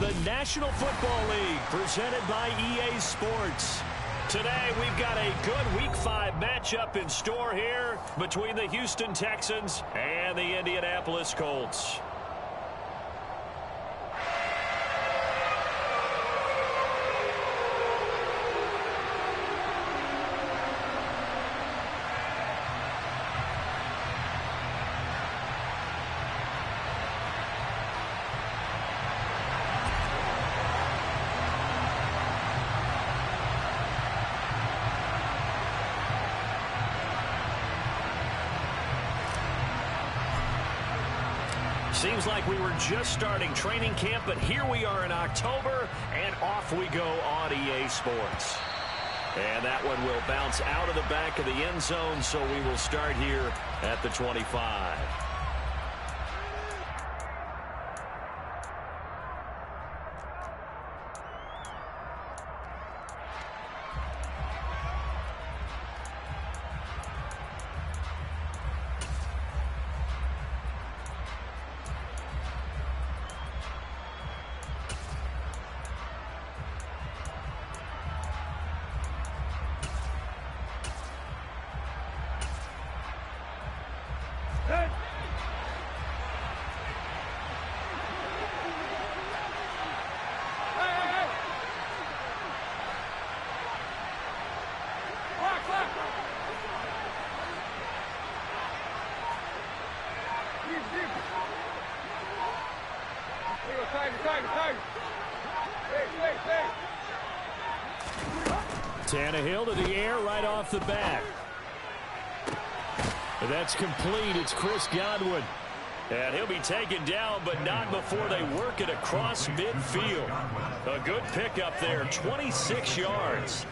the National Football League, presented by EA Sports. Today, we've got a good Week 5 matchup in store here between the Houston Texans and the Indianapolis Colts. Seems like we were just starting training camp, but here we are in October, and off we go on EA Sports. And that one will bounce out of the back of the end zone, so we will start here at the 25. Tannehill to the air right off the bat. That's complete. It's Chris Godwin. And he'll be taken down, but not before they work it across midfield. A good pickup there, 26 yards.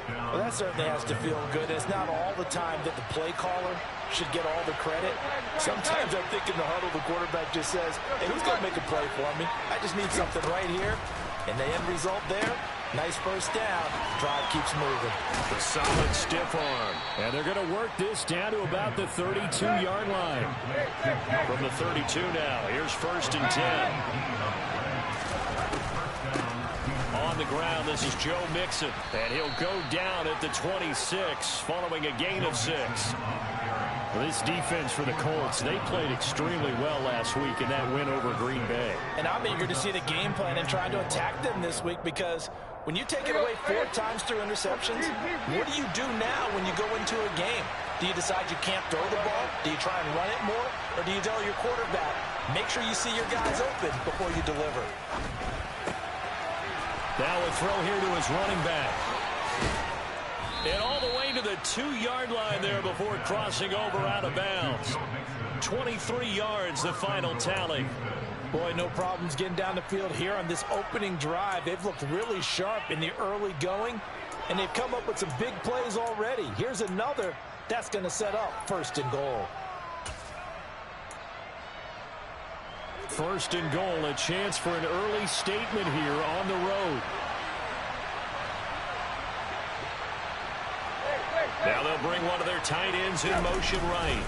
Well, that certainly has to feel good. It's not all the time that the play caller should get all the credit. Sometimes I think in the huddle, the quarterback just says, hey, who's going to make a play for me? I just need something right here. And the end result there, nice first down. Drive keeps moving. A solid stiff arm. And they're going to work this down to about the 32-yard line. From the 32 now, here's 1st and 10. On the ground, this is Joe Mixon. And he'll go down at the 26 following a gain of 6. This defense for the Colts, they played extremely well last week in that win over Green Bay. And I'm eager to see the game plan and trying to attack them this week, because when you take it away 4 times through interceptions, what do you do now when you go into a game? Do you decide you can't throw the ball? Do you try and run it more? Or do you tell your quarterback, make sure you see your guys open before you deliver? Now a throw here to his running back. And all the way to the 2-yard line there before crossing over out of bounds. 23 yards, the final tally. Boy, no problems getting down the field here on this opening drive. They've looked really sharp in the early going, and they've come up with some big plays already. Here's another that's going to set up 1st and goal. 1st and goal, a chance for an early statement here on the road. Now they'll bring one of their tight ends in motion right.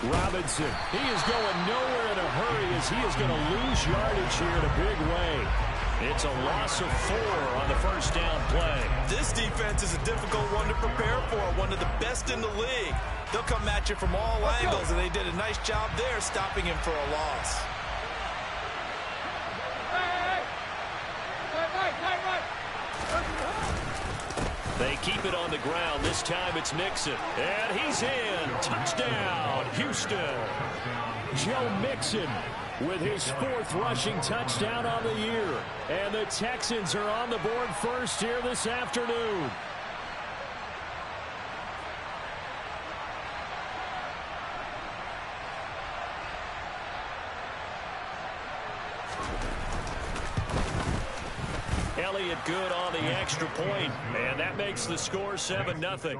Robinson, he is going nowhere in a hurry as he is going to lose yardage here in a big way. It's a loss of 4 on the 1st down play. This defense is a difficult one to prepare for, one of the best in the league. They'll come at you from all angles, and they did a nice job there stopping him for a loss. They keep it on the ground. This time it's Mixon. And he's in. Touchdown, Houston. Joe Mixon with his 4th rushing touchdown on the year. And the Texans are on the board first here this afternoon. Elliott good on the extra point, and that makes the score 7-0.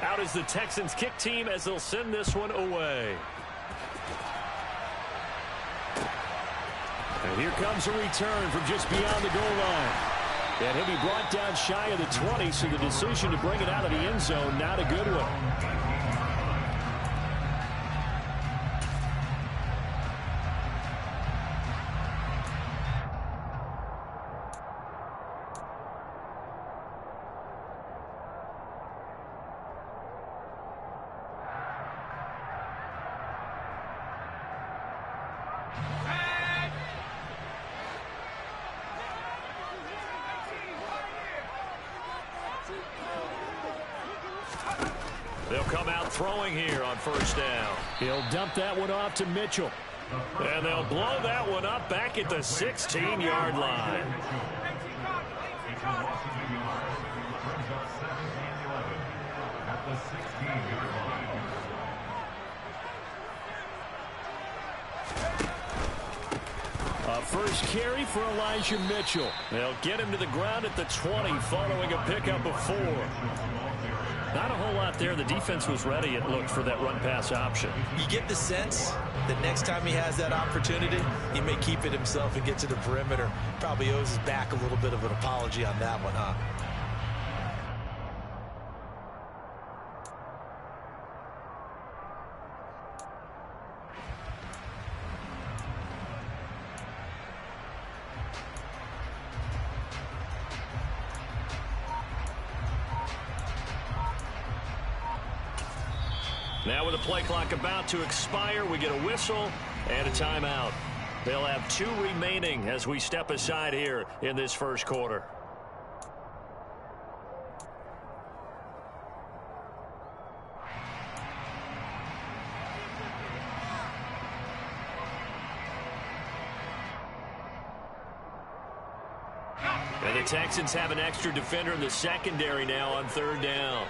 Out is the Texans kick team as they'll send this one away. And here comes a return from just beyond the goal line. And he'll be brought down shy of the 20, so the decision to bring it out of the end zone, not a good one. They'll come out throwing here on first down. He'll dump that one off to Mitchell. And they'll blow that one up back at the 16-yard line. A first carry for Elijah Mitchell. They'll get him to the ground at the 20 following a pickup of 4. Not a whole lot there. The defense was ready, it looked, for that run-pass option. You get the sense that next time he has that opportunity, he may keep it himself and get to the perimeter. Probably owes his back a little bit of an apology on that one, huh? Now with the play clock about to expire, we get a whistle and a timeout. They'll have 2 remaining as we step aside here in this first quarter. And the Texans have an extra defender in the secondary now on third down.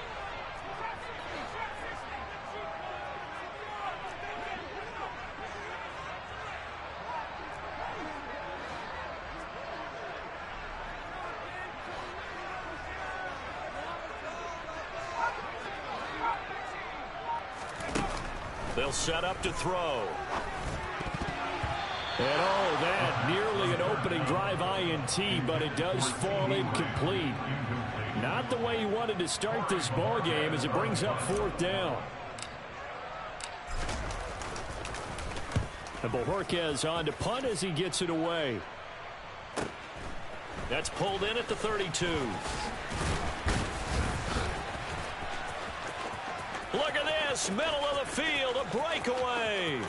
They'll set up to throw. And oh, that nearly an opening drive INT, but it does fall incomplete. Not the way he wanted to start this ball game as it brings up fourth down. And Bojorquez on to punt as he gets it away. That's pulled in at the 32. Look at this, middle of the field, a breakaway.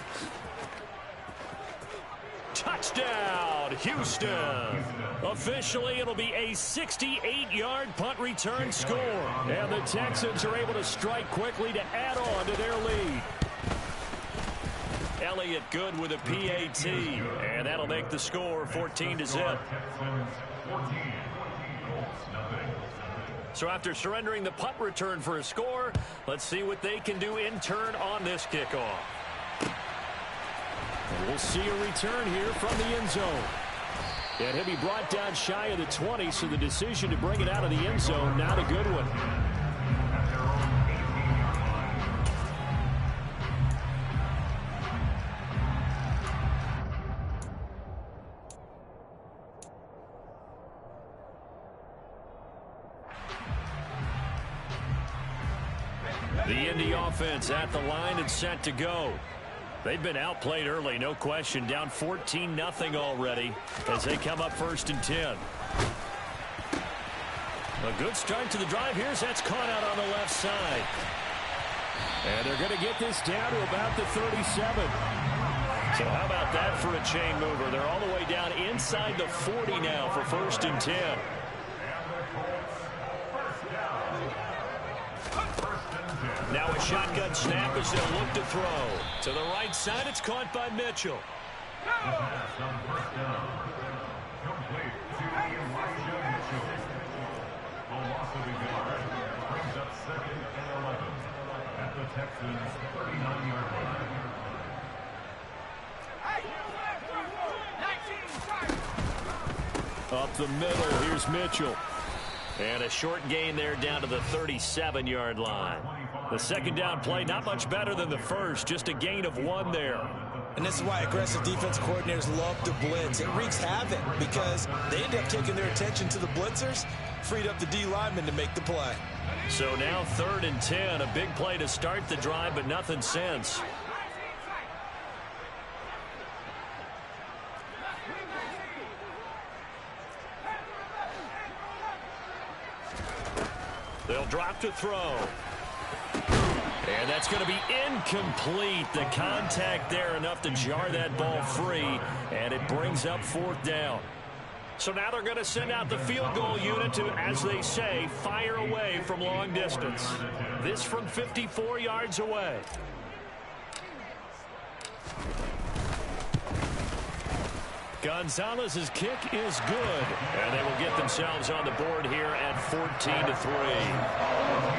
Touchdown, Houston. Officially, it'll be a 68-yard punt return score. And the Texans are able to strike quickly to add on to their lead. Elliott good with a PAT, and that'll make the score 14-0. So after surrendering the punt return for a score, let's see what they can do in turn on this kickoff. And we'll see a return here from the end zone. And he'll be brought down shy of the 20, so the decision to bring it out of the end zone, not a good one. The Indy offense at the line and set to go. They've been outplayed early, no question. Down 14-0 already as they come up first and 10. A good start to the drive here as that's caught out on the left side. And they're going to get this down to about the 37. So how about that for a chain mover? They're all the way down inside the 40 now for first and 10. Now a shotgun snap as they'll look to throw. To the right side, it's caught by Mitchell. Up the middle, here's Mitchell. And a short gain there down to the 37-yard line. The second down play, not much better than the first, just a gain of 1 there. And this is why aggressive defense coordinators love to blitz. It wreaks havoc because they end up taking their attention to the blitzers, freed up the D lineman to make the play. So now 3rd and 10, a big play to start the drive, but nothing since. They'll drop to throw. And that's going to be incomplete. The contact there enough to jar that ball free, and it brings up 4th down. So now they're going to send out the field goal unit to, as they say, fire away from long distance. This from 54 yards away. Gonzalez's kick is good, and they will get themselves on the board here at 14-3.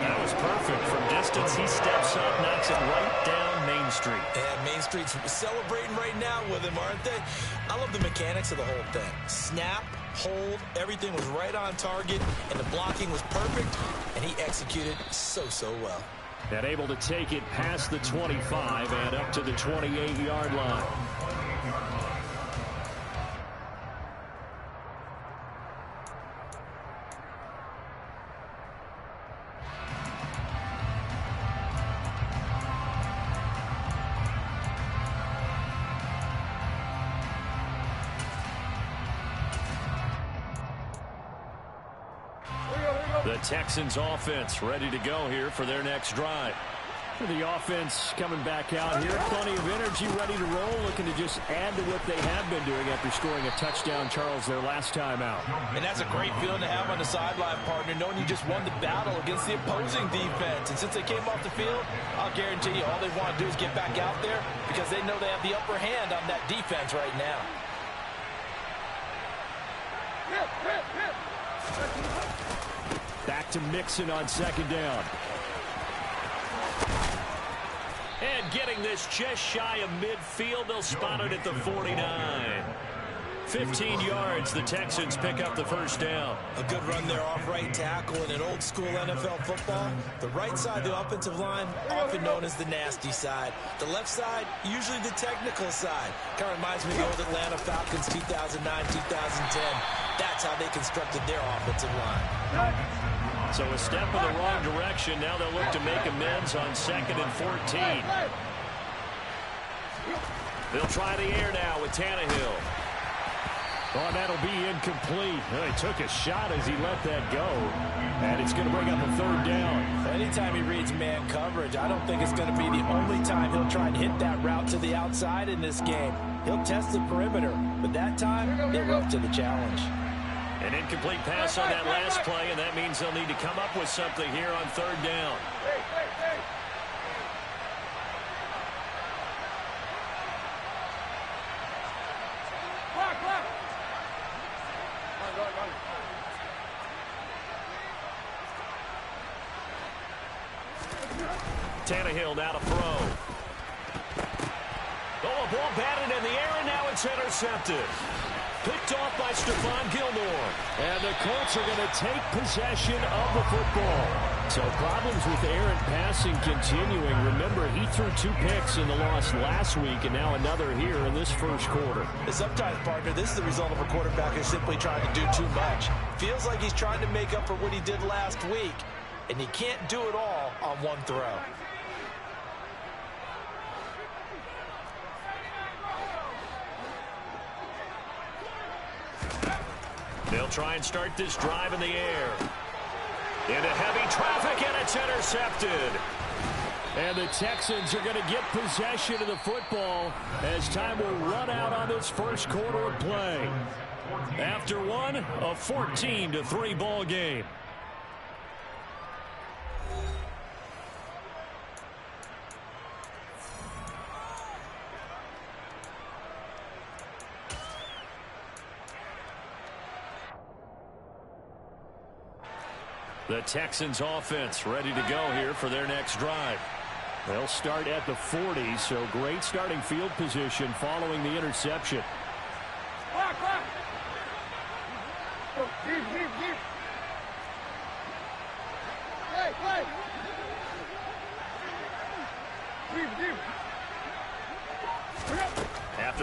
That was perfect. From distance, he steps up, knocks it right down Main Street. And Main Street's celebrating right now with him, aren't they? I love the mechanics of the whole thing. Snap, hold, everything was right on target, and the blocking was perfect, and he executed so well. And able to take it past the 25 and up to the 28-yard line. The Texans offense ready to go here for their next drive. The offense coming back out here. Plenty of energy, ready to roll, looking to just add to what they have been doing after scoring a touchdown, Charles, their last time out. And that's a great feeling to have on the sideline, partner, knowing you just won the battle against the opposing defense. And since they came off the field, I'll guarantee you all they want to do is get back out there because they know they have the upper hand on that defense right now. Back to Mixon on 2nd down. And getting this just shy of midfield, they'll spot it at the 49. 15 yards, the Texans pick up the 1st down. A good run there off right tackle. In an old school NFL football, the right side of the offensive line, often known as the nasty side. The left side, usually the technical side. Kind of reminds me of the old Atlanta Falcons 2009, 2010. That's how they constructed their offensive line. So a step in the wrong direction. Now they'll look to make amends on 2nd and 14. They'll try the air now with Tannehill. Oh, that'll be incomplete. Well, he took a shot as he let that go. And it's going to bring up a 3rd down. Anytime he reads man coverage, I don't think it's going to be the only time he'll try and hit that route to the outside in this game. He'll test the perimeter, but that time, they're up to the challenge. An incomplete pass on that last play, and that means they'll need to come up with something here on 3rd down. Tannehill now to throw. Oh, a ball batted in the air, and now it's intercepted. Picked off by Stephon Gilmore. And the Colts are going to take possession of the football. So problems with errant passing continuing. Remember, he threw 2 picks in the loss last week, and now another here in this 1st quarter. Sometimes, partner, this is the result of a quarterback who's simply trying to do too much. Feels like he's trying to make up for what he did last week, and he can't do it all on one throw. They'll try and start this drive in the air. Into heavy traffic, and it's intercepted. And the Texans are going to get possession of the football as time will run out on this 1st quarter of play. After one, a 14-3 ball game. The Texans offense ready to go here for their next drive. They'll start at the 40, so great starting field position following the interception.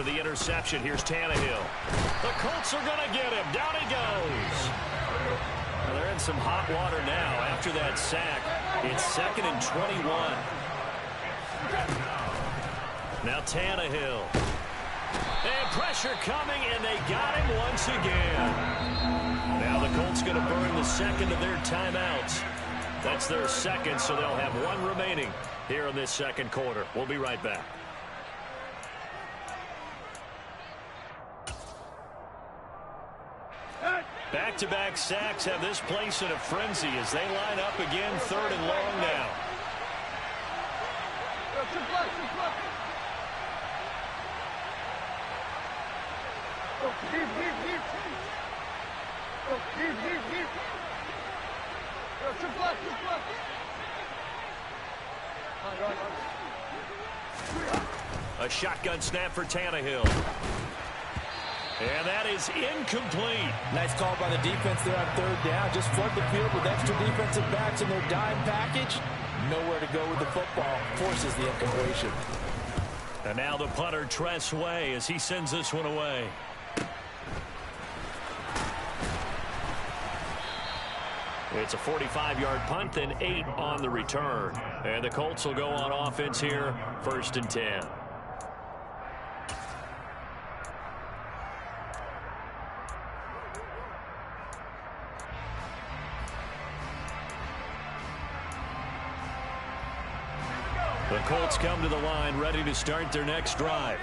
after the interception. Here's Tannehill. The Colts are going to get him. Down he goes. Well, they're in some hot water now after that sack. It's 2nd and 21. Now Tannehill. And pressure coming, and they got him once again. Now the Colts going to burn the second of their timeouts. That's their second, so they'll have one remaining here in this second quarter. We'll be right back. Back-to-back sacks have this place in a frenzy as they line up again, 3rd and long now. A shotgun snap for Tannehill. And that is incomplete. Nice call by the defense there on 3rd down. Just flood the field with extra defensive backs in their dime package. Nowhere to go with the football. Forces the incompletion. And now the punter, Tress Way, as he sends this one away. It's a 45-yard punt, then 8 on the return. And the Colts will go on offense here, 1st and 10. The Colts come to the line, ready to start their next drive.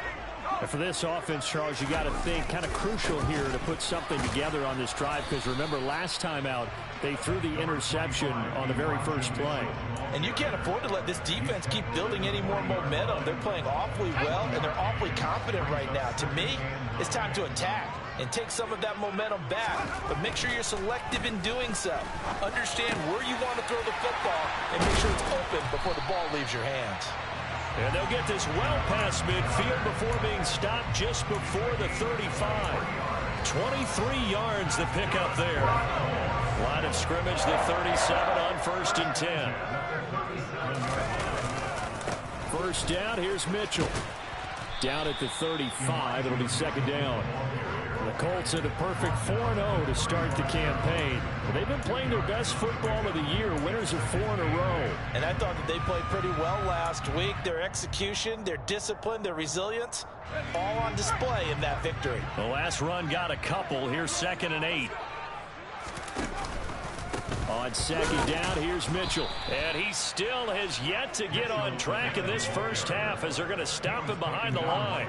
And for this offense, Charles, you got to think kind of crucial here to put something together on this drive, because remember last time out they threw the interception on the very first play. And you can't afford to let this defense keep building any more momentum. They're playing awfully well, and they're awfully confident right now. To me, it's time to attack and take some of that momentum back, but make sure you're selective in doing so. Understand where you want to throw the football and make sure it's open before the ball leaves your hands. And they'll get this well past midfield before being stopped just before the 35. 23 yards the pickup there. Line of scrimmage, the 37 on 1st and 10. First down, here's Mitchell. Down at the 35, it'll be 2nd down. The Colts at a perfect 4-0 to start the campaign. They've been playing their best football of the year, winners of 4 in a row. And I thought that they played pretty well last week. Their execution, their discipline, their resilience, all on display in that victory. The last run got a couple. Here's 2nd and 8. On 2nd down, here's Mitchell. And he still has yet to get on track in this first half as they're going to stop him behind the line.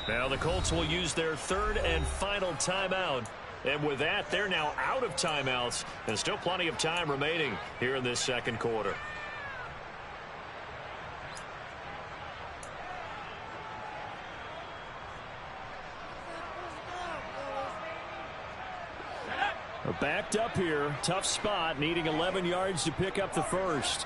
Now the Colts will use their 3rd and final timeout. And with that, they're now out of timeouts. And still plenty of time remaining here in this second quarter. We're backed up here. Tough spot, needing 11 yards to pick up the first.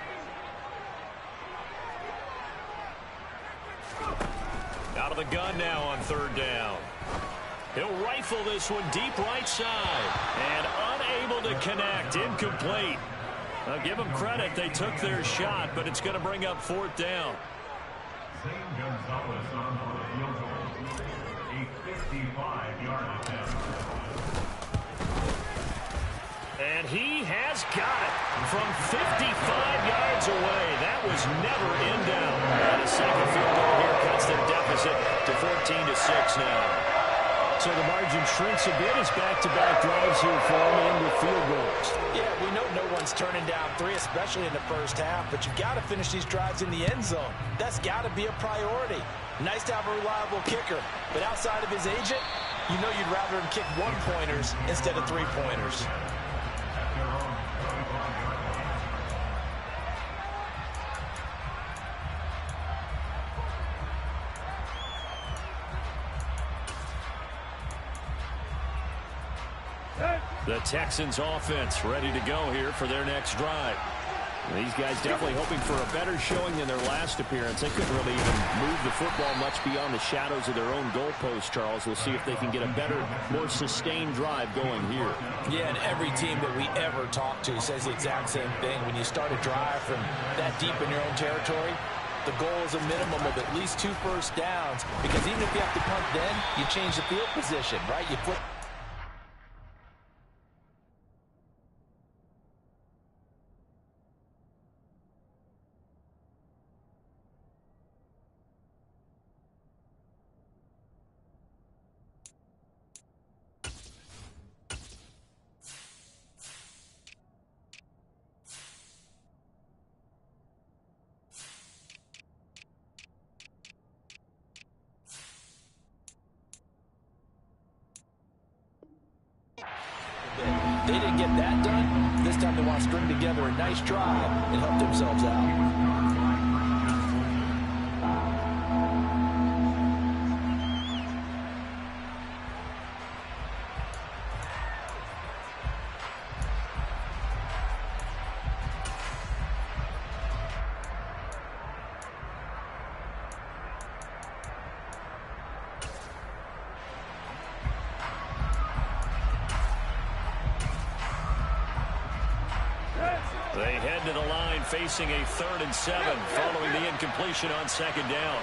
Out of the gun now on 3rd down. He'll rifle this one deep right side. And unable to connect. Incomplete. I'll give them credit. They took their shot, but it's going to bring up 4th down. And he has got it from 55 yards away. That was never in doubt. And a second field goal here cuts their deficit to 14-6 now. So the margin shrinks a bit as back-to-back drives here for him and with field goals. Yeah, we know no one's turning down 3, especially in the first half, but you've got to finish these drives in the end zone. That's got to be a priority. Nice to have a reliable kicker, but outside of his agent, you know you'd rather him kick 1-pointers instead of 3-pointers. The Texans offense ready to go here for their next drive. These guys definitely hoping for a better showing than their last appearance. They couldn't really even move the football much beyond the shadows of their own goalpost, Charles. We'll see if they can get a better, more sustained drive going here. Yeah, and every team that we ever talk to says the exact same thing. When you start a drive from that deep in your own territory, the goal is a minimum of at least 2 first downs, because even if you have to punt then, you change the field position, right? You flip. They didn't get that done. This time they want to string together a nice drive and help themselves out. They head to the line facing a 3rd and 7 following the incompletion on 2nd down.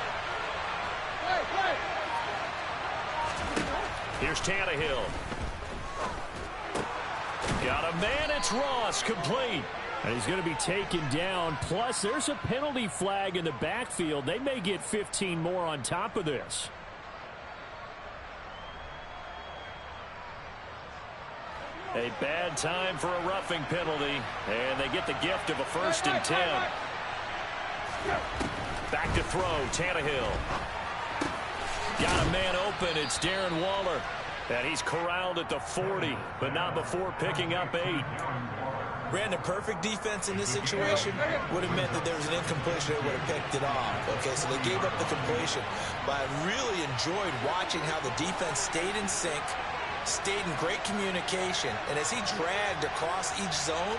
Here's Tannehill. Got a man. It's Ross, complete. And he's going to be taken down. Plus, there's a penalty flag in the backfield. They may get 15 more on top of this. A bad time for a roughing penalty, and they get the gift of a 1st and 10. Back to throw, Tannehill. Got a man open, it's Darren Waller. And he's corralled at the 40, but not before picking up 8. Brandon, perfect defense in this situation would have meant that there was an incompletion that would have picked it off. Okay, so they gave up the completion, but I really enjoyed watching how the defense stayed in sync, stayed in great communication, and as he dragged across each zone,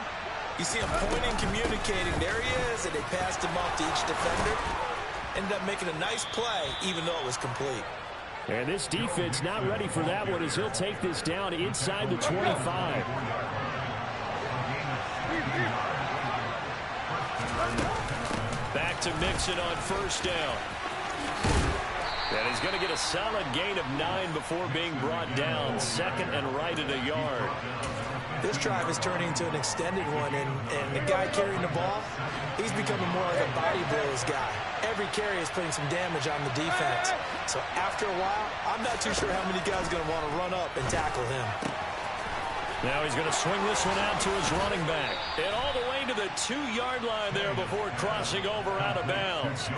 you see him pointing, communicating. There he is, and they passed him off to each defender. Ended up making a nice play, even though it was complete. And this defense not ready for that one as he'll take this down inside the 25. Back to Mixon on 1st down. And he's going to get a solid gain of 9 before being brought down. 2nd and right at a yard. This drive is turning into an extended one, and the guy carrying the ball, he's becoming more like a body blows guy. Every carry is putting some damage on the defense. So after a while, I'm not too sure how many guys are going to want to run up and tackle him. Now he's going to swing this one out to his running back. And all the way to the 2-yard line there before crossing over out of bounds.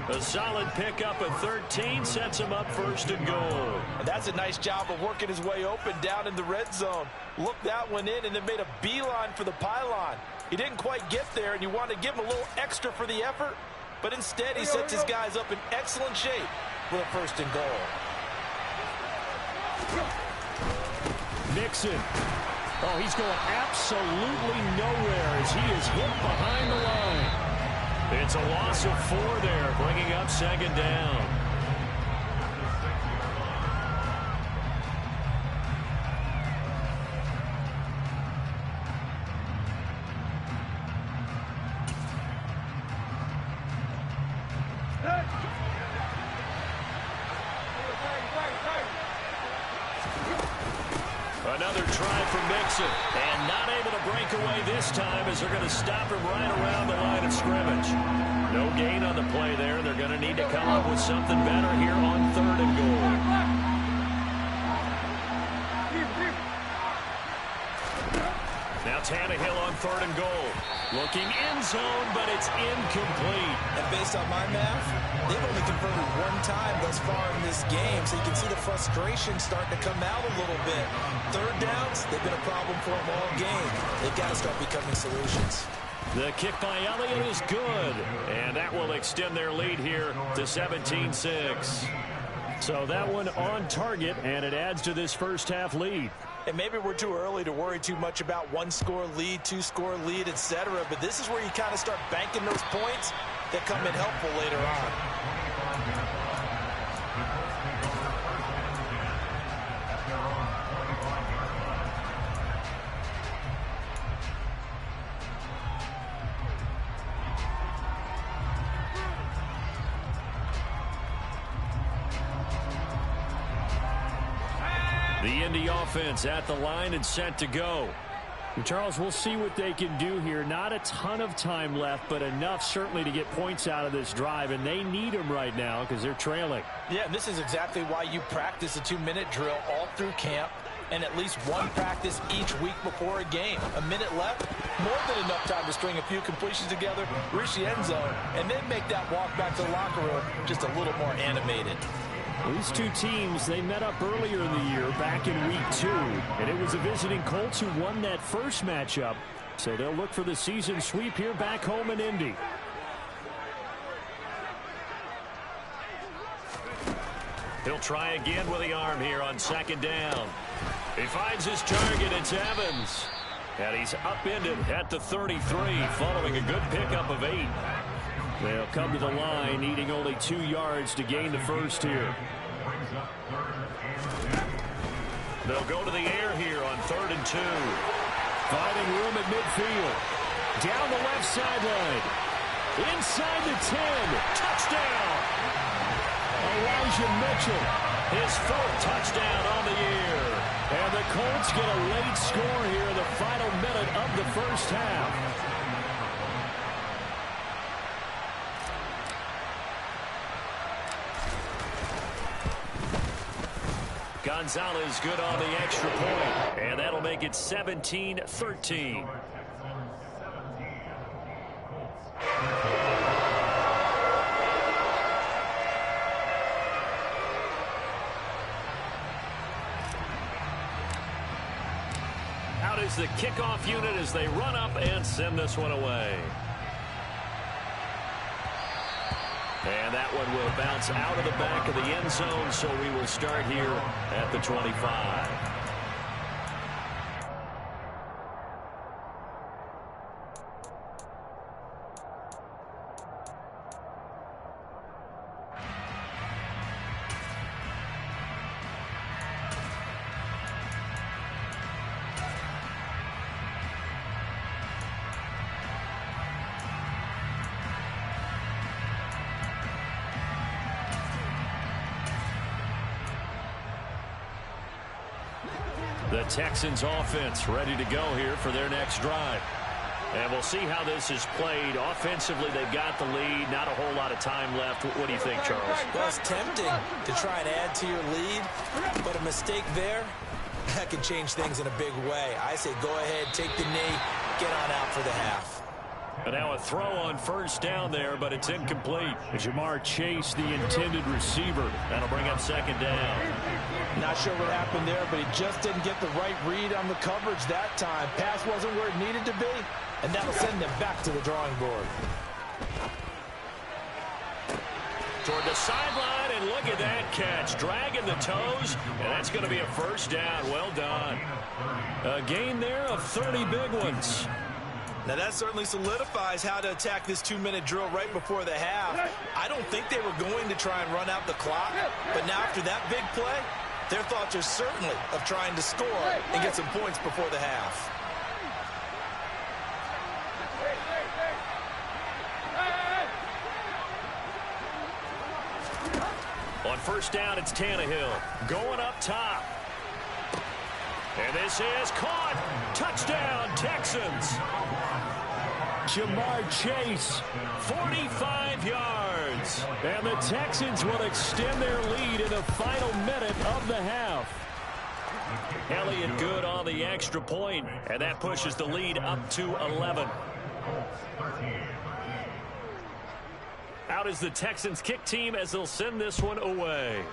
A solid pickup of 13 sets him up 1st and goal. And that's a nice job of working his way open down in the red zone. Looked that one in and then made a beeline for the pylon. He didn't quite get there, and you want to give him a little extra for the effort, but instead he sets his guys up in excellent shape for the 1st and goal. Mixon. Oh, he's going absolutely nowhere as he is hit behind the line. It's a loss of 4 there, bringing up 2nd down. Another try for Mixon, and not able to break away this time as they're going to stop him right around the line of scrimmage. No gain on the play there. They're going to need to come up with something better here on 3rd and goal. Now Tannehill on 3rd and goal. Looking end zone, but it's incomplete. And based on my math, they've only converted 1 time thus far in this game, so you can see the frustration starting to come out a little bit. 3rd downs, they've been a problem for them all game. They've got to start becoming solutions. The kick by Elliott is good, and that will extend their lead here to 17-6. So that one on target, and it adds to this 1st half lead. And maybe we're too early to worry too much about one-score lead, two-score lead, etc. But this is where you kind of start banking those points that come in helpful later on. The Indy offense at the line and set to go. And Charles, we'll see what they can do here. Not a ton of time left, but enough certainly to get points out of this drive, and they need them right now because they're trailing. Yeah, and this is exactly why you practice a 2-minute drill all through camp and at least one practice each week before a game. A minute left, more than enough time to string a few completions together, reach the end zone, and then make that walk back to the locker room just a little more animated. These two teams, they met up earlier in the year back in week 2, and it was the visiting Colts who won that first matchup. So they'll look for the season sweep here back home in Indy. He'll try again with the arm here on second down. He finds his target. It's Evans. And he's upended at the 33 following a good pickup of 8. They'll come to the line, needing only 2 yards to gain the first here. They'll go to the air here on 3rd and 2. Finding room at midfield. Down the left sideline. Inside the 10. Touchdown. Elijah Mitchell. His 4th touchdown on the year. And the Colts get a late score here in the final minute of the first half. Gonzalez good on the extra point, and that'll make it 17-13. Out is the kickoff unit as they run up and send this one away. And that one will bounce out of the back of the end zone, so we will start here at the 25. The Texans offense ready to go here for their next drive. And we'll see how this is played. Offensively, they've got the lead. Not a whole lot of time left. What do you think, Charles? Well, it's tempting to try and add to your lead, but a mistake there, that can change things in a big way. I say go ahead, take the knee, get on out for the half. And now a throw on first down there, but it's incomplete. Jamar Chase, the intended receiver. That'll bring up second down. Not sure what happened there, but he just didn't get the right read on the coverage that time. Pass wasn't where it needed to be, and that'll send them back to the drawing board. Toward the sideline, and look at that catch. Dragging the toes, and that's going to be a first down. Well done. A gain there of 30 big ones. Now that certainly solidifies how to attack this 2-minute drill right before the half. I don't think they were going to try and run out the clock, but now after that big play, their thoughts are certainly of trying to score and get some points before the half. On first down, it's Tannehill going up top. And this is caught. Touchdown, Texans. Jamar Chase, 45 yards. And the Texans will extend their lead in the final minute of the half. Elliott good on the extra point, and that pushes the lead up to 11. Out is the Texans kick team as they'll send this one away.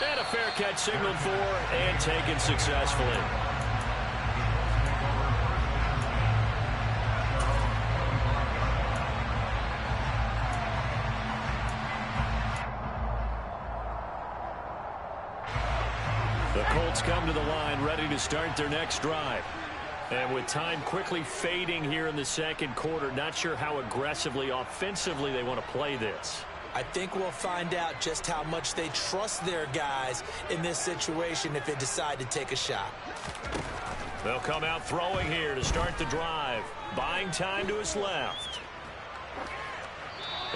And a fair catch signaled for and taken successfully. The Colts come to the line ready to start their next drive. And with time quickly fading here in the second quarter, not sure how aggressively, offensively they want to play this. I think we'll find out just how much they trust their guys in this situation if they decide to take a shot. They'll come out throwing here to start the drive. Buying time to his left.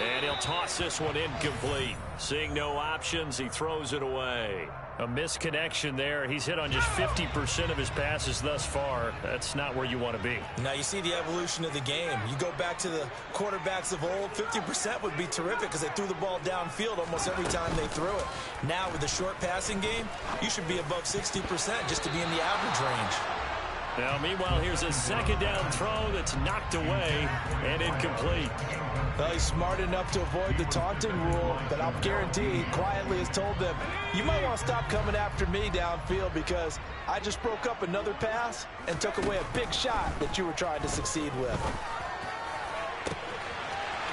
And he'll toss this one incomplete. Seeing no options, he throws it away. A misconnection there. He's hit on just 50% of his passes thus far. That's not where you want to be. Now you see the evolution of the game. You go back to the quarterbacks of old, 50% would be terrific because they threw the ball downfield almost every time they threw it. Now with the short passing game, you should be above 60% just to be in the average range. Now, meanwhile, here's a second down throw that's knocked away and incomplete. Well, he's smart enough to avoid the taunting rule, but I'll guarantee he quietly has told them, you might want to stop coming after me downfield because I just broke up another pass and took away a big shot that you were trying to succeed with.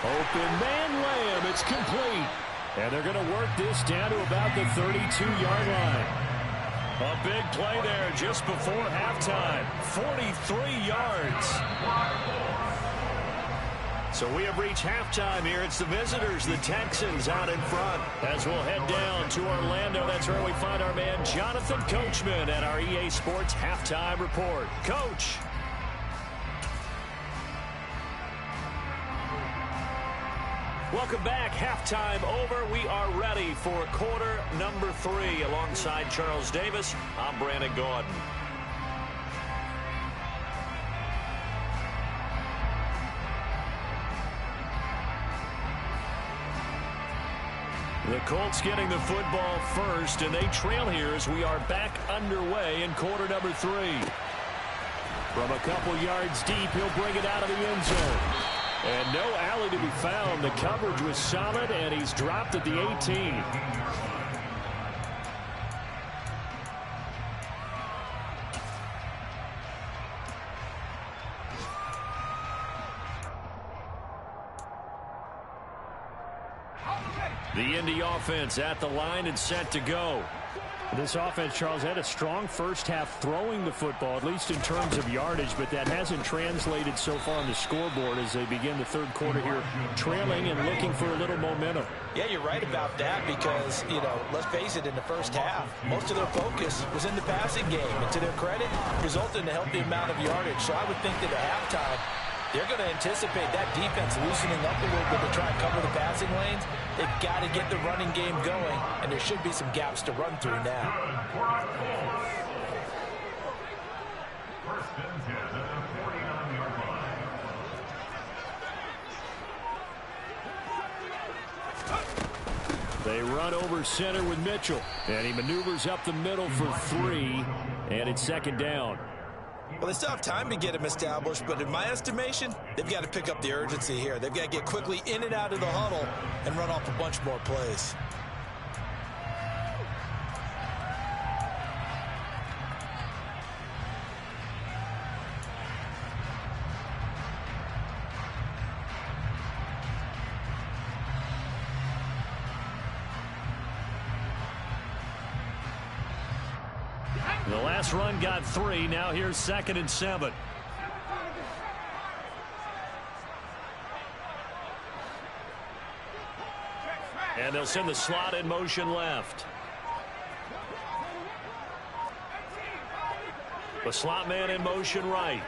Open man Lamb, it's complete. And they're going to work this down to about the 32-yard line. A big play there just before halftime. 43 yards. So we have reached halftime here. It's the visitors, the Texans, out in front. As we'll head down to Orlando, that's where we find our man Jonathan Coachman at our EA Sports Halftime Report. Coach. Welcome back. Halftime over. We are ready for quarter number 3. Alongside Charles Davis, I'm Brandon Gordon. The Colts getting the football first, and they trail here as we are back underway in quarter number 3. From a couple yards deep, he'll bring it out of the end zone. And no alley to be found. The coverage was solid, and he's dropped at the 18. The Indy offense at the line and set to go. This offense, Charles, had a strong first half throwing the football, at least in terms of yardage, but that hasn't translated so far on the scoreboard as they begin the third quarter here, trailing and looking for a little momentum. Yeah, you're right about that because, let's face it, in the first half, most of their focus was in the passing game. And to their credit, resulted in a healthy amount of yardage. So I would think that at halftime, they're going to anticipate that defense loosening up a little bit to try and cover the passing lanes. They've got to get the running game going, and there should be some gaps to run through now. They run over center with Mitchell, and he maneuvers up the middle for 3, and it's second down. Well, they still have time to get him established, but in my estimation, they've got to pick up the urgency here. They've got to get quickly in and out of the huddle and run off a bunch more plays. The last run got 3. Now here's 2nd and 7. And they'll send the slot in motion left. The slot man in motion right.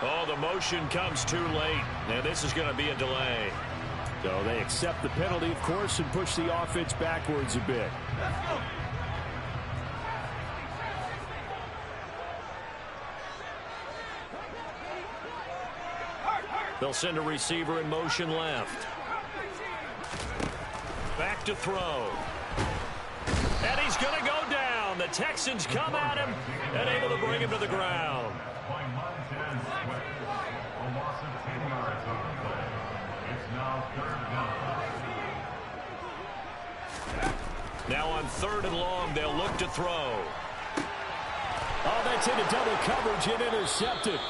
Oh, the motion comes too late. And this is going to be a delay. So they accept the penalty, of course, and push the offense backwards a bit. They'll send a receiver in motion left. Back to throw. And he's going to go down. The Texans come at him and able to bring him to the ground. Now on 3rd and long, they'll look to throw. Oh, that's into double coverage and intercepted.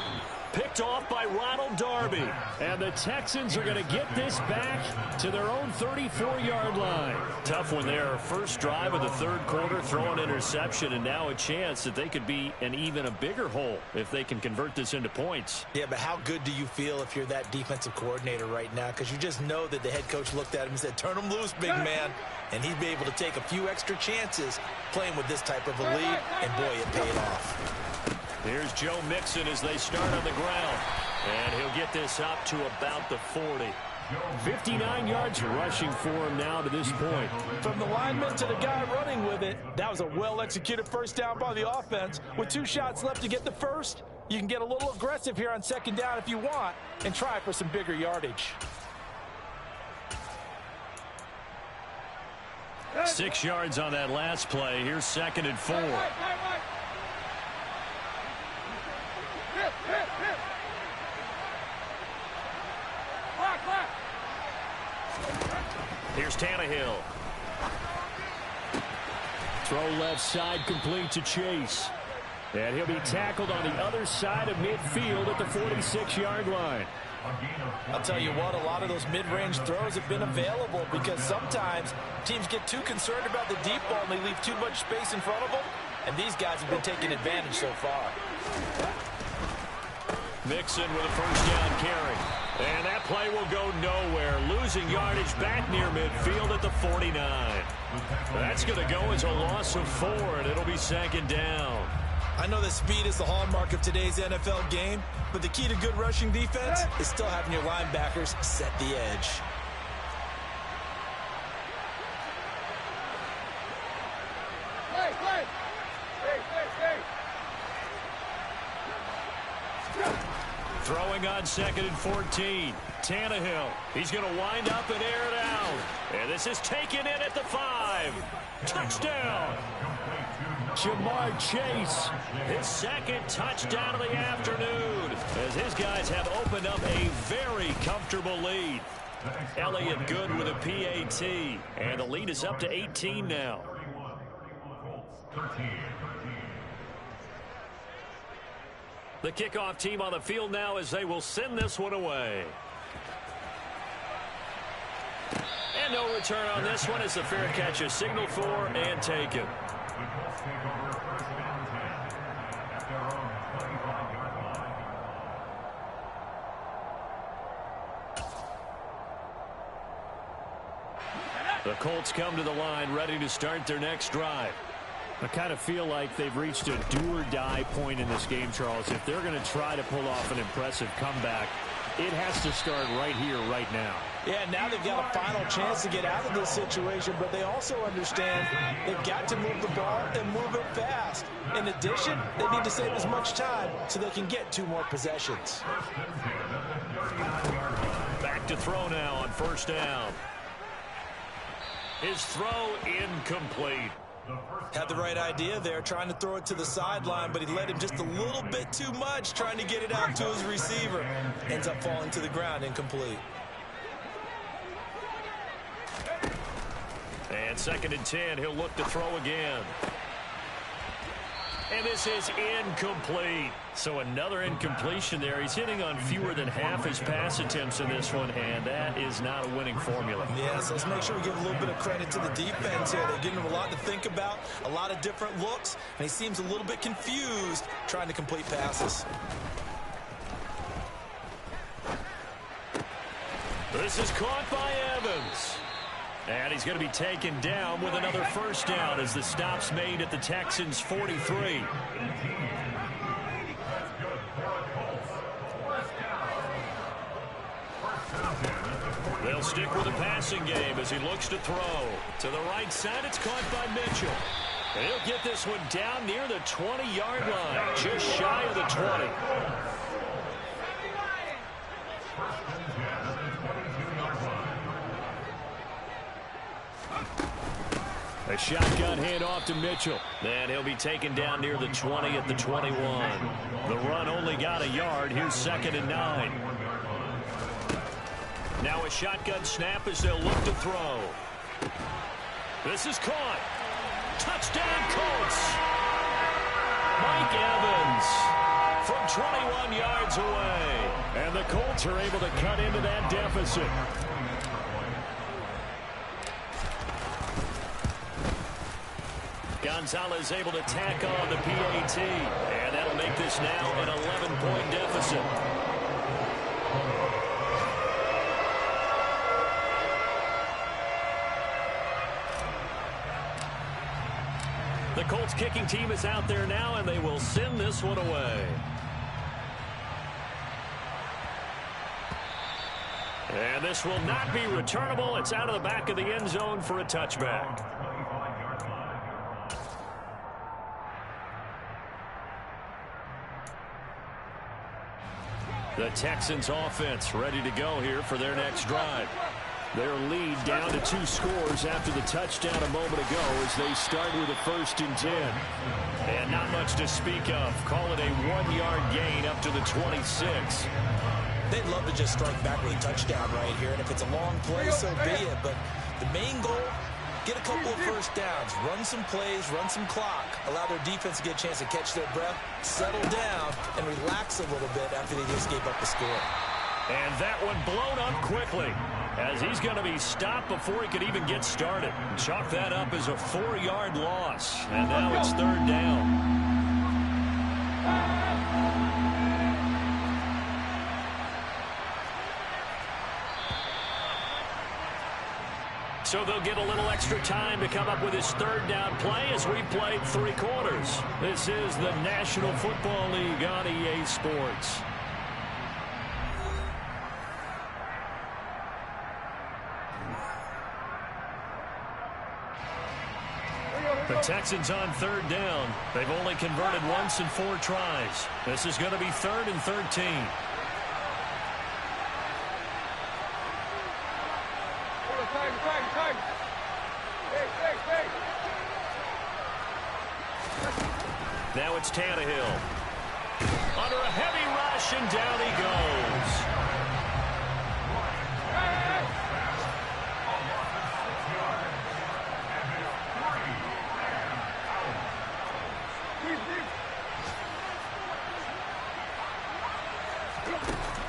picked off by Ronald Darby. And the Texans are going to get this back to their own 34-yard line. Tough one there. First drive of the third quarter, throw an interception, and now a chance that they could be in even a bigger hole if they can convert this into points. Yeah, but how good do you feel if you're that defensive coordinator right now? Because you just know that the head coach looked at him and said, turn him loose, big man. And he'd be able to take a few extra chances playing with this type of a lead, and boy, it paid off. Here's Joe Mixon as they start on the ground. And he'll get this up to about the 40. 59 yards rushing for him now to this point. From the lineman to the guy running with it, that was a well-executed first down by the offense. With 2 shots left to get the first, you can get a little aggressive here on second down if you want and try for some bigger yardage. 6 yards on that last play. Here's 2nd and 4. Here's Tannehill. Throw left side, complete to Chase. And he'll be tackled on the other side of midfield at the 46-yard line. I'll tell you what, a lot of those mid-range throws have been available because sometimes teams get too concerned about the deep ball and they leave too much space in front of them. And these guys have been taking advantage so far. Mixon with a first down carry. And that play will go nowhere. Losing yardage back near midfield at the 49. That's going to go as a loss of 4, and it'll be 2nd down. I know that speed is the hallmark of today's NFL game, but the key to good rushing defense is still having your linebackers set the edge. Throwing on 2nd and 14. Tannehill. He's going to wind up and air it out. And this is taken in at the 5. Touchdown. Jamar Chase, his 2nd touchdown of the afternoon, as his guys have opened up a very comfortable lead. Elliott good with a PAT, and the lead is up to 18 now. The kickoff team on the field now as they will send this one away. And no return on this one as the fair catch is signaled for and taken. The Colts come to the line ready to start their next drive. I kind of feel like they've reached a do-or-die point in this game, Charles. If they're going to try to pull off an impressive comeback, it has to start right here, right now. Yeah, now they've got a final chance to get out of this situation, but they also understand they've got to move the ball and move it fast. In addition, they need to save as much time so they can get 2 more possessions. Back to throw now on first down. His throw incomplete. Had the right idea there, trying to throw it to the sideline, but he led him just a little bit too much, trying to get it out to his receiver. Ends up falling to the ground, incomplete. And 2nd and 10, he'll look to throw again. And this is incomplete. So another incompletion there. He's hitting on fewer than half his pass attempts in this one, and that is not a winning formula. Yes, let's make sure we give a little bit of credit to the defense here. They're giving him a lot to think about, a lot of different looks, and he seems a little bit confused trying to complete passes. This is caught by Evans. And he's going to be taken down with another first down as the stop's made at the Texans' 43. They'll stick with the passing game as he looks to throw. To the right side, it's caught by Mitchell. And he'll get this one down near the 20-yard line, just shy of the 20. A shotgun handoff to Mitchell. And he'll be taken down near the 20 at the 21. The run only got a yard. Here's 2nd and 9. Now a shotgun snap as they'll look to throw. This is caught. Touchdown, Colts. Mike Evans from 21 yards away. And the Colts are able to cut into that deficit. Gonzalez able to tack on the PAT. And that'll make this now an 11-point deficit. The Colts kicking team is out there now, and they will send this one away. And this will not be returnable. It's out of the back of the end zone for a touchback. The Texans offense ready to go here for their next drive. Their lead down to 2 scores after the touchdown a moment ago as they start with a 1st and 10. And not much to speak of. Call it a 1-yard gain up to the 26. They'd love to just strike back with a touchdown right here, and if it's a long play, so be it. But the main goal, get a couple of first downs, run some plays, run some clock, allow their defense to get a chance to catch their breath, settle down, and relax a little bit after they just gave up the score. And that one blown up quickly as he's going to be stopped before he could even get started. Chalk that up as a 4-yard loss. And now it's 3rd down. So they'll get a little extra time to come up with his 3rd down play as we played 3 quarters. This is the National Football League on EA Sports. The Texans on 3rd down. They've only converted once in 4 tries. This is going to be 3rd and 13. Now it's Tannehill. Under a heavy rush, and down he goes.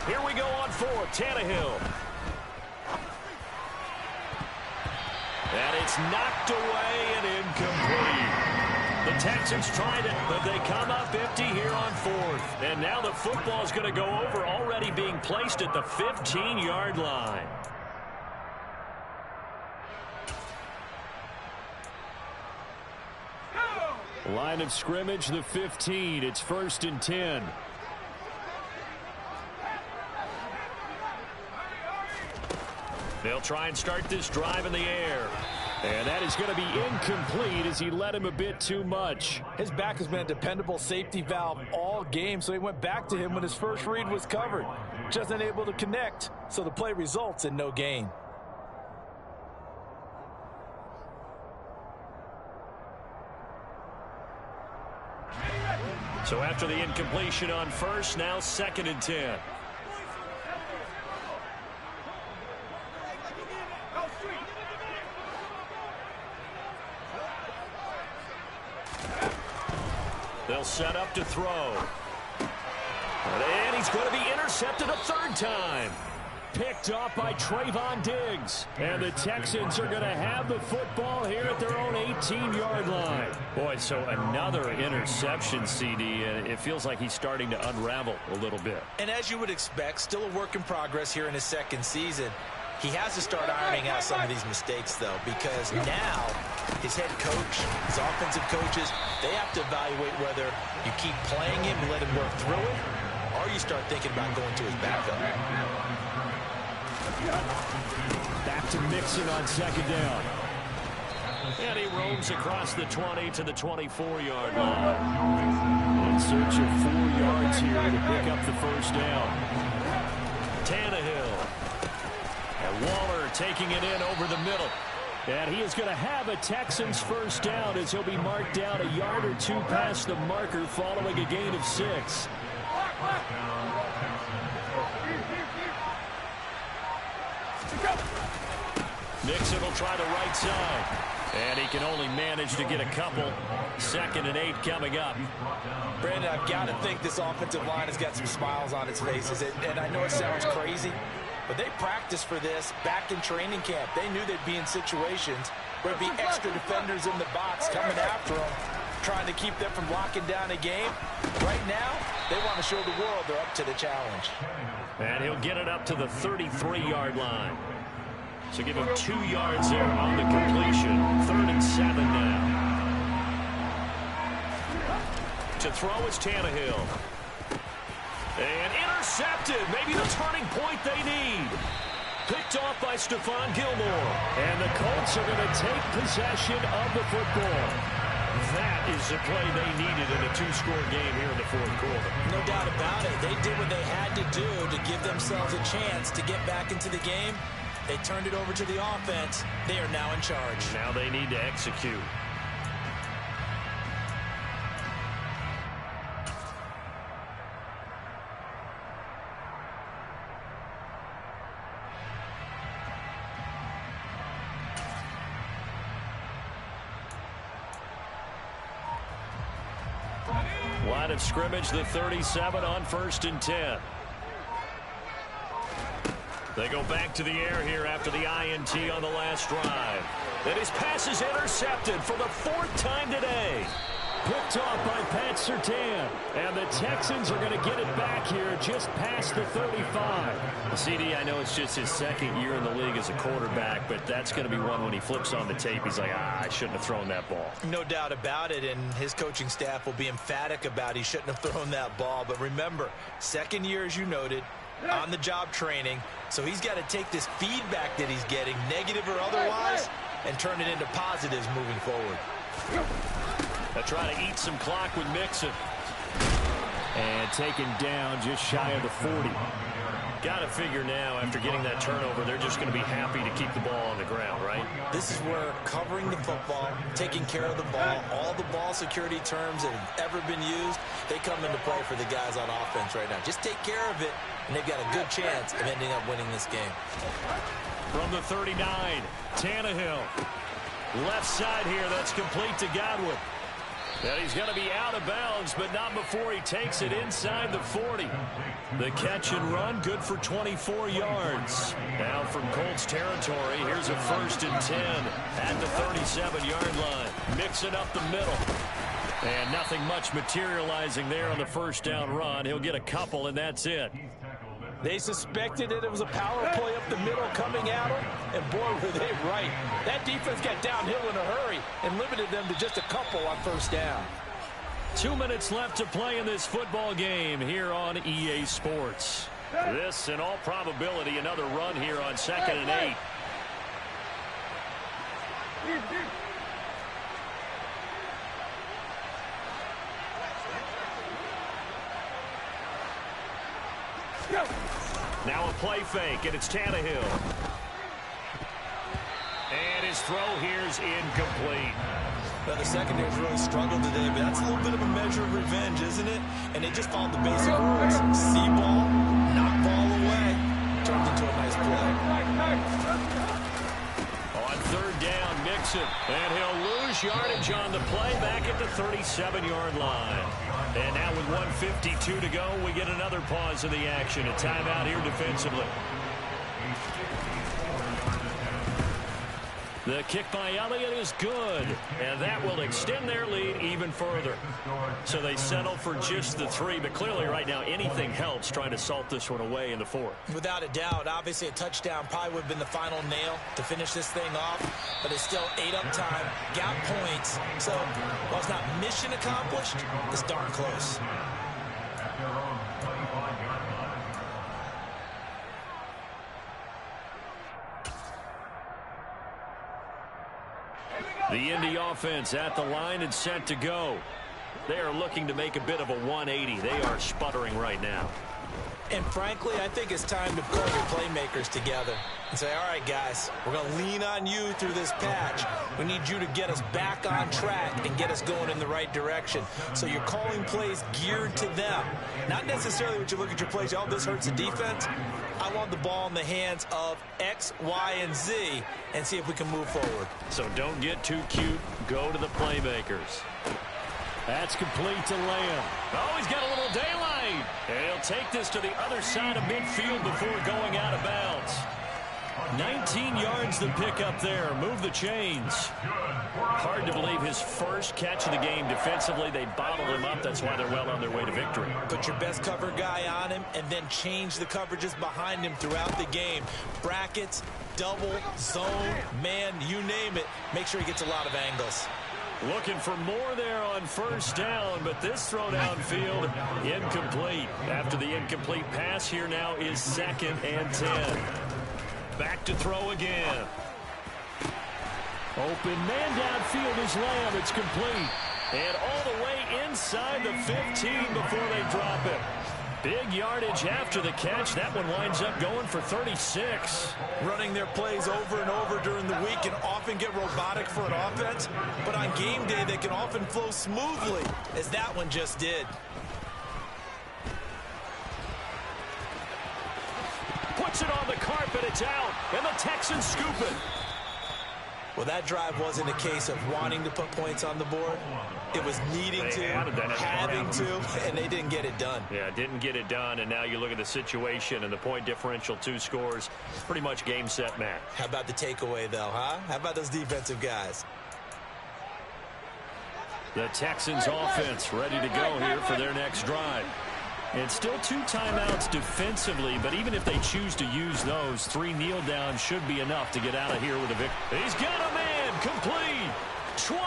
Here we go on 4th. Tannehill. And it's knocked away and incomplete. The Texans tried it, but they come up empty here on 4th. And now the football is going to go over, already being placed at the 15-yard line. Line of scrimmage, the 15. It's 1st and 10. They'll try and start this drive in the air. And that is going to be incomplete as he led him a bit too much. His back has been a dependable safety valve all game, so he went back to him when his first read was covered. Just unable to connect, so the play results in no gain. So after the incompletion on 1st, now 2nd and 10. They'll set up to throw. And he's going to be intercepted a 3rd time. Picked off by Trayvon Diggs. And the Texans are going to have the football here at their own 18-yard line. Boy, so another interception, CD, and it feels like he's starting to unravel a little bit. And as you would expect, still a work in progress here in his 2nd season. He has to start ironing out some of these mistakes, though, because now his head coach, his offensive coaches, they have to evaluate whether you keep playing him and let him work through it, or you start thinking about going to his backup. Back to Mixon on 2nd down. And he roams across the 20 to the 24-yard line. In search of 4 yards here to pick up the 1st down. Tannehill. And Waller taking it in over the middle. And he is going to have a Texans 1st down as he'll be marked down a yard or 2 past the marker following a gain of 6. Mixon will try the right side. And he can only manage to get a couple. 2nd and 8 coming up. Brandon, I've got to think this offensive line has got some smiles on its faces. And I know it sounds crazy, but they practiced for this back in training camp. They knew they'd be in situations where there'd be extra defenders in the box coming after them, trying to keep them from locking down a game. Right now, they want to show the world they're up to the challenge. And he'll get it up to the 33-yard line. So give him 2 yards there on the completion. 3rd and 7 now. To throw is Tannehill. And intercepted. Maybe the turning point they need. Picked off by Stephon Gilmore. And the Colts are going to take possession of the football. That is the play they needed in a 2-score game here in the 4th quarter. No doubt about it. They did what they had to do to give themselves a chance to get back into the game. They turned it over to the offense. They are now in charge. Now they need to execute. Line of scrimmage, the 37 on 1st and 10. They go back to the air here after the INT on the last drive. And his pass is intercepted for the 4th time today. Picked off by Pat Surtain. And the Texans are going to get it back here just past the 35. CD, I know it's just his 2nd year in the league as a quarterback, but that's going to be one when he flips on the tape. He's like, I shouldn't have thrown that ball. No doubt about it, and his coaching staff will be emphatic about he shouldn't have thrown that ball. But remember, 2nd year, as you noted, on-the-job training. So he's got to take this feedback that he's getting, negative or otherwise, and turn it into positives moving forward. They'll try to eat some clock with Mixon. And taken down just shy of the 40. Got to figure now, after getting that turnover, they're just going to be happy to keep the ball on the ground, right? This is where covering the football, taking care of the ball, all the ball security terms that have ever been used, they come into play for the guys on offense right now. Just take care of it, and they've got a good chance of ending up winning this game. From the 39, Tannehill. Left side here, that's complete to Godwin. And he's going to be out of bounds, but not before he takes it inside the 40. The catch and run, good for 24 yards. Now from Colts territory, here's a 1st and 10 at the 37-yard line. Mixing up the middle. And nothing much materializing there on the 1st down run. He'll get a couple, and that's it. They suspected that it was a power play up the middle coming at them, and boy, were they right. That defense got downhill in a hurry and limited them to just a couple on 1st down. 2 minutes left to play in this football game here on EA Sports. This, in all probability, another run here on 2nd and 8. Now a play fake, and it's Tannehill. And his throw here's incomplete. Well, the secondary's really struggled today, but that's a little bit of a measure of revenge, isn't it? And they just followed the basic rules. See ball, knock ball away. Turned into a nice play. On 3rd down, Mixon. And he'll lose yardage on the play back at the 37-yard line. And now with 1:52 to go, we get another pause in the action. A timeout here defensively. The kick by Elliott is good, and that will extend their lead even further. So they settle for just the 3, but clearly right now anything helps trying to salt this one away in the 4th. Without a doubt, obviously a touchdown probably would have been the final nail to finish this thing off, but it's still 8 up time, got points, so while it's not mission accomplished, it's darn close. The Indy offense at the line and set to go. They are looking to make a bit of a 180. They are sputtering right now. And frankly, I think it's time to pull your playmakers together. And say, all right, guys, we're going to lean on you through this patch. We need you to get us back on track and get us going in the right direction. So you're calling plays geared to them. Not necessarily what you look at your plays, oh, this hurts the defense. I want the ball in the hands of X, Y, and Z and see if we can move forward. So don't get too cute. Go to the playmakers. That's complete to Lamb. Oh, he's got a little daylight. And he'll take this to the other side of midfield before going out of bounds. 19 yards to pick up there. Move the chains. Hard to believe his first catch of the game defensively. They bottled him up. That's why they're well on their way to victory. Put your best cover guy on him and then change the coverages behind him throughout the game. Brackets, double, zone, man, you name it. Make sure he gets a lot of angles. Looking for more there on first down, but this throw downfield incomplete. After the incomplete pass, here now is 2nd and 10. Back to throw again. Open man downfield is Lamb. It's complete. And all the way inside the 15 before they drop it. Big yardage after the catch. That one winds up going for 36. Running their plays over and over during the week can often get robotic for an offense, but on game day they can often flow smoothly, as that one just did. Puts it on the carpet, it's out, and the Texans scoop it. Well, that drive wasn't a case of wanting to put points on the board. It was needing to, having to, and they didn't get it done. Yeah, didn't get it done, and now you look at the situation and the point differential, 2 scores, pretty much game, set, match. How about the takeaway, though, huh? How about those defensive guys? The Texans offense ready to go here for their next drive. And still 2 timeouts defensively, but even if they choose to use those, 3 kneel downs should be enough to get out of here with a victory. He's got a man, complete, 20,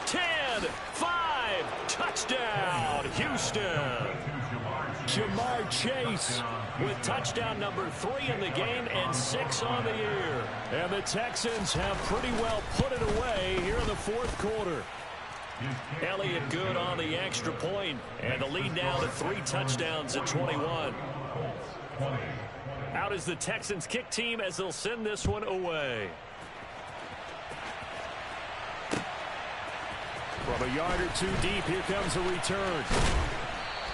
10, 5, touchdown, Houston. Jamar Chase with touchdown number 3 in the game and 6 on the year. And the Texans have pretty well put it away here in the 4th quarter. Elliott good on the extra point, and the lead now to 3 touchdowns at 21. Out is the Texans kick team as they'll send this one away. From a yard or 2 deep, here comes a return.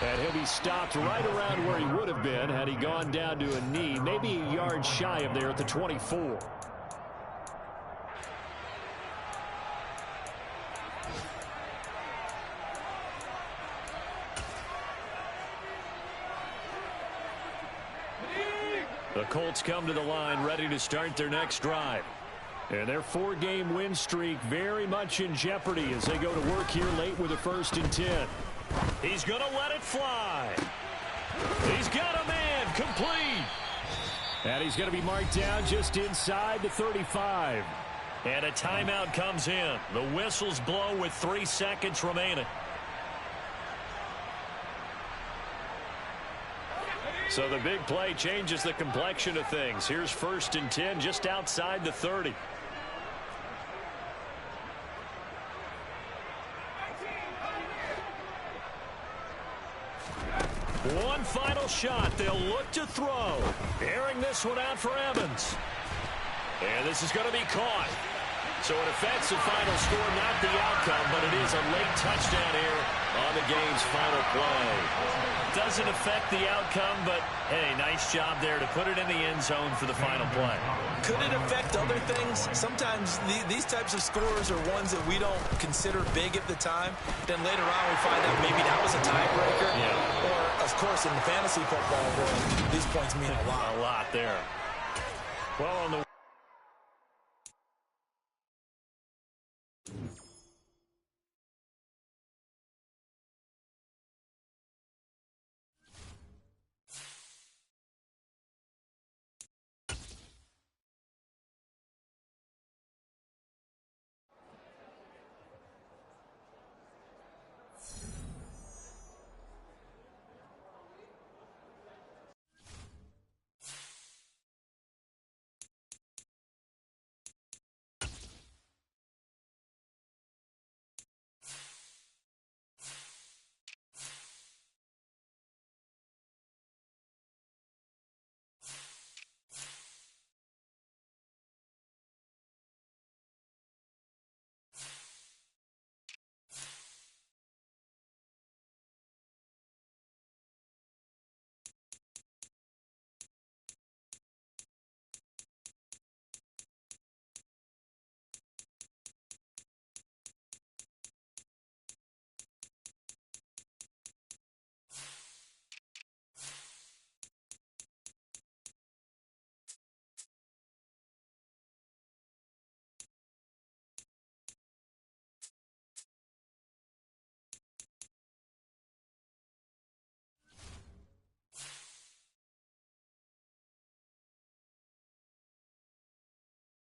And he'll be stopped right around where he would have been had he gone down to a knee, maybe a yard shy of there at the 24. The Colts come to the line ready to start their next drive. And their 4-game win streak very much in jeopardy as they go to work here late with a 1st and 10. He's going to let it fly. He's got a man, complete. And he's going to be marked down just inside the 35. And a timeout comes in. The whistles blow with 3 seconds remaining. So the big play changes the complexion of things. Here's 1st and 10 just outside the 30. One final shot. They'll look to throw. Airing this one out for Evans. And this is going to be caught. So it affects the final score, not the outcome, but it is a late touchdown here on the game's final play. Doesn't affect the outcome, but, hey, nice job there to put it in the end zone for the final play. Could it affect other things? Sometimes these types of scores are ones that we don't consider big at the time. Then later on we find out maybe that was a tiebreaker. Yeah. Or, of course, in the fantasy football world, these points mean a lot. A lot there. Well, on the